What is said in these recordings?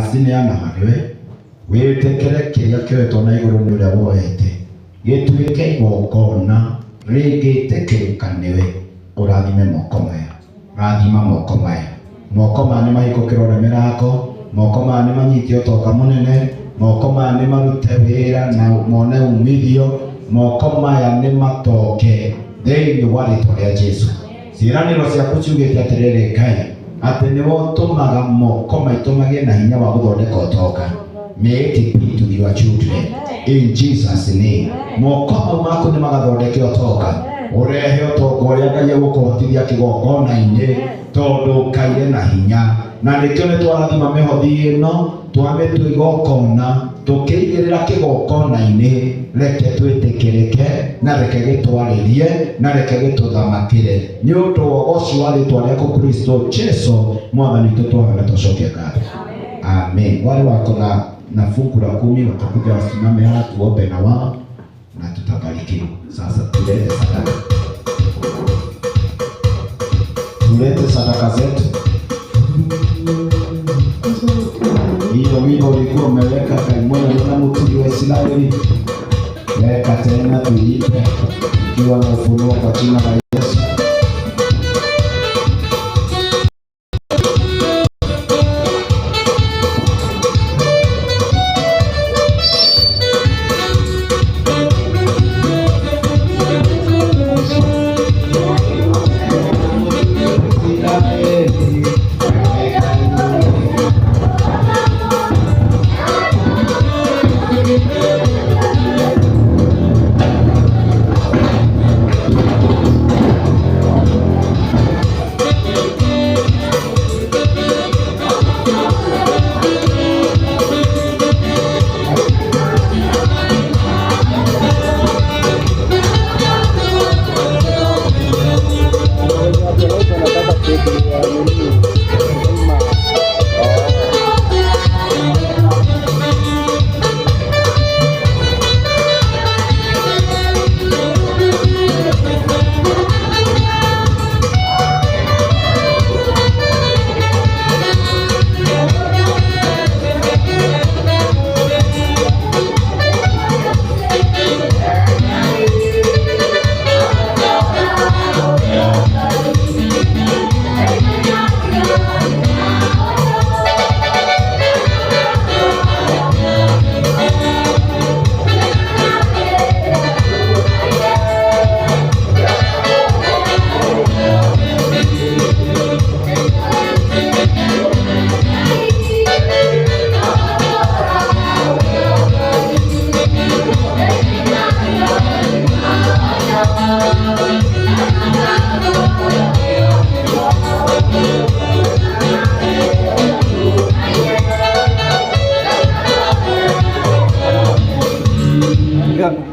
ndacineana harĩwe wĩtĩkĩre kĩrĩa kĩoetwo na igũrũ nĩ ũrĩa woete gĩtuĩke igongona rĩngĩtĩkĩrĩka nĩwe. Ũrathime moko maya, rathima moko maya. Moko maya nĩ mahingũkĩrwo nĩ mĩrango, moko maya nĩ manyite ũtonga mũnene, moko maya nĩ marute wĩra na mone umithio, moko maya nĩ matoke thĩinĩ wa rĩĩtwa rĩa Jesũ. Ciĩranĩro ciaku ciugĩte atĩrĩrĩ Ngai, atĩ nĩwe ũtũmaga moko maitũ magĩe na hinya wa gũthondeka ũtonga. May it be to your children in Jesus name. Moko mau maku nĩ magathondeke ũtonga, ũrehe ũtonga ũrĩa Ngai egũkũhotithia kĩgongona-inĩ, tondũ kaire na hinya. Na nĩkĩo nĩ twarathima mĩhothi ĩno, twamĩtua igongona, tũkĩigĩrĩra kĩgongona-inĩ. Reke twĩtĩkĩrĩke na reke gĩtwarĩrie na reke gĩtũthamakĩre nĩ ũndũ wa ũcio wa rĩĩtwa rĩaku Kristo Jesũ Mwathani witũ twahoya tũcokie ngatho. Amen. Wale wako na fungu la 10 watakuja wasimame hapa tuombe na wao na tutabarikiwa. Sasa tulete sadaka. Tulete sadaka zetu. Hiyo wimbo ulikuwa umeweka kaimwana na mtigi wa Israeli. Weka tena tuipe ikiwa na ufunuo kwa jina la Yesu.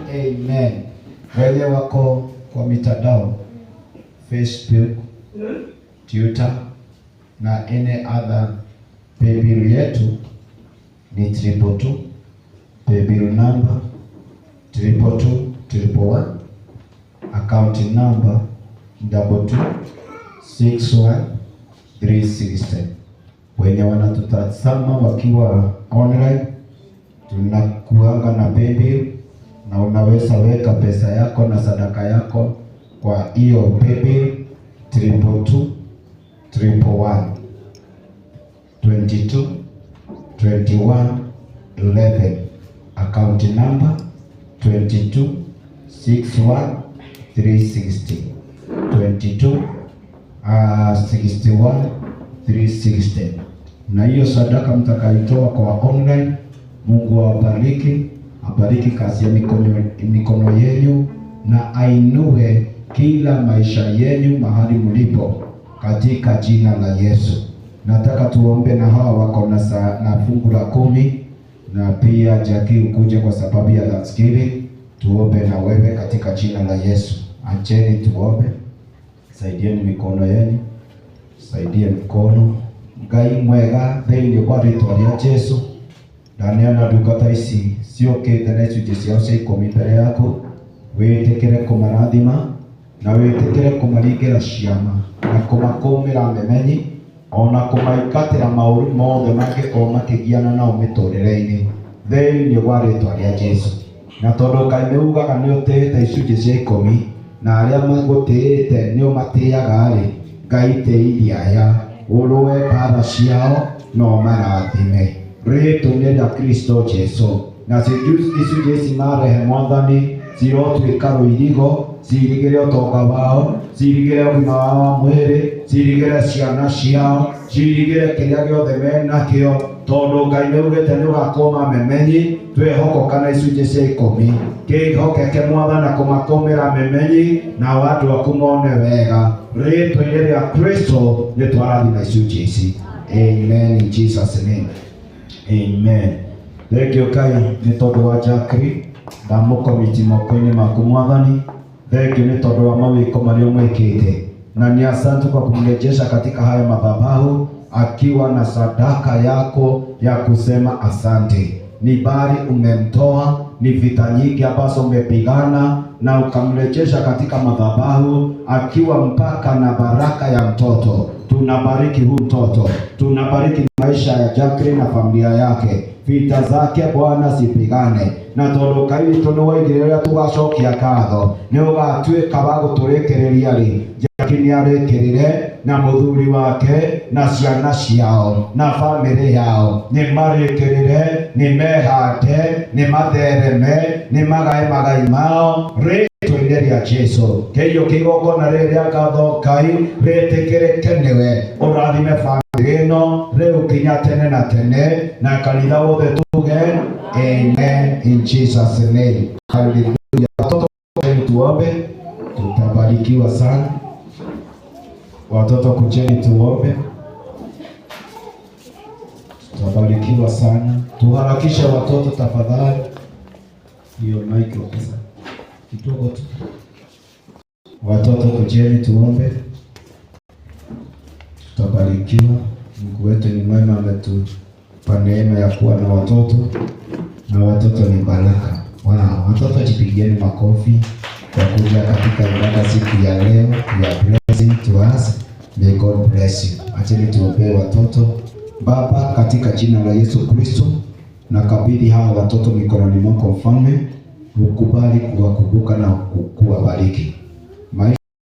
Amen. Wale wako kwa mitandao Facebook, Twitter na any other, paybill yetu ni 222, paybill number 22211, account number 2261360. Wenye wanatutazama wakiwa online, tunakuanga na paybill na unaweza weka pesa yako na sadaka yako kwa hiyo paybill 22211 222111, account number 2261360 2261360. Na hiyo sadaka mtakaitoa kwa online, Mungu awabariki, abariki kazi ya mikono yenu na ainue kila maisha yenu mahali mlipo katika jina la Yesu. Nataka tuombe na hawa wako na fungu la 10 na pia Jackie ukuje kwa sababu ya Thanksgiving. Tuombe na wewe katika jina la Yesu. Acheni tuombe. Saidieni mikono yenu. Saidie mkono. Ngai mwega thĩinĩ wa rĩĩtwa rĩa Jesũ. Ndaneana ndungata ici ciũkĩte na icunjĩ ciao cia 10 mbere yaku. Wĩtĩkĩre kũmarathima na wĩtĩkĩre kũmaringĩra ciama na kũmakũmĩra memenyi ona kumaikatira mauru mothe mangĩkorwo makĩgiana nao mĩtũrĩre-inĩ thĩinĩ wa rĩtwa rĩa Jesu. Na tondũ Ngai nĩ ugaga nĩ ũtĩĩte icunjĩ cia 10 na arĩa magũtĩĩte nĩ ũmatĩaga-rĩ, Ngai tĩithia aya ũrũe mbaara ciao no marathime rĩtwa-inĩ rĩa Kristo Jesu. Na icunjĩ ici marehe Mwathani cirotuĩka rũirigo, cirigĩre ũtonga wao, cirigĩre ũgima wao wa mwĩrĩ, cirigĩre ciana ciao, cirigĩre kĩrĩa gĩothe menakĩo, tondũ Ngai nĩ ugĩte nĩ ũgakorwo mamemenyi. Twĩhokoka na icunjĩ cia 10 kĩhokeke Mwathani na kũmatũmĩra memenyi na watu aku mone wega rĩtwa-inĩ rĩa Kristo nĩ twarathi na icunjĩ ici. Amen, in Jesus name. Amen. Thank you Ngai nĩ tondũ wa Jackie ndamũkomiti moko-inĩ maku Mwathani. Thank you nĩ tondũ wa mawĩko marĩa mwĩkĩte, na ni asante kwa kumrejesha katika haya madhabahu akiwa na sadaka yako ya kusema asante. Ni bali umemtoa, ni vita nyingi ambazo umepigana na ukamrejesha katika madhabahu akiwa mpaka na baraka ya mtoto. Tunabariki huu mtoto, tunabariki maisha ya Jacqueline na familia yake. Vita zake Bwana zipigane, na tondu Ngai witũ nĩ woigire rĩrĩa tũgacokia ngatho nĩ ũgatuĩka wa gũtũrĩkĩrĩria rĩ. Jackie nĩ arĩkĩrĩre na mũthuri wake na ciana ciao na bamĩrĩ yao nĩ marĩkĩrĩre, nĩ mehande, nĩ mathereme, nĩ magae magai mao rĩtwa-inĩ rĩa Jesu. Kĩhiũ kĩgongona rĩrĩa ngatho Ngai rĩtĩkĩrĩke nĩwe ũrathime bamĩrĩ ĩno rĩu nginya tene na tene, na kanitha wothe tuge amen in Jesus name. Hallelujah. Watoto tuombe, tutabarikiwa sana. Watoto kujeni tuombe, tutabarikiwa sana. Tuharakishe watoto tafadhali. Hiyo mic ofisa kidogo tu. Watoto kujeni tuombe, tutabarikiwa. Mungu wetu ni mwema, ametupa neema ya kuwa na watoto, na watoto ni baraka. Wow, watoto jipigieni makofi kwa kuja katika ibada siku ya leo ya blessing to us. May God bless you. Acheni tuombee watoto. Baba, katika jina la Yesu Kristo, nakabidhi hawa watoto mikononi mwako Mfalme, ukubali kuwakumbuka na kuwabariki.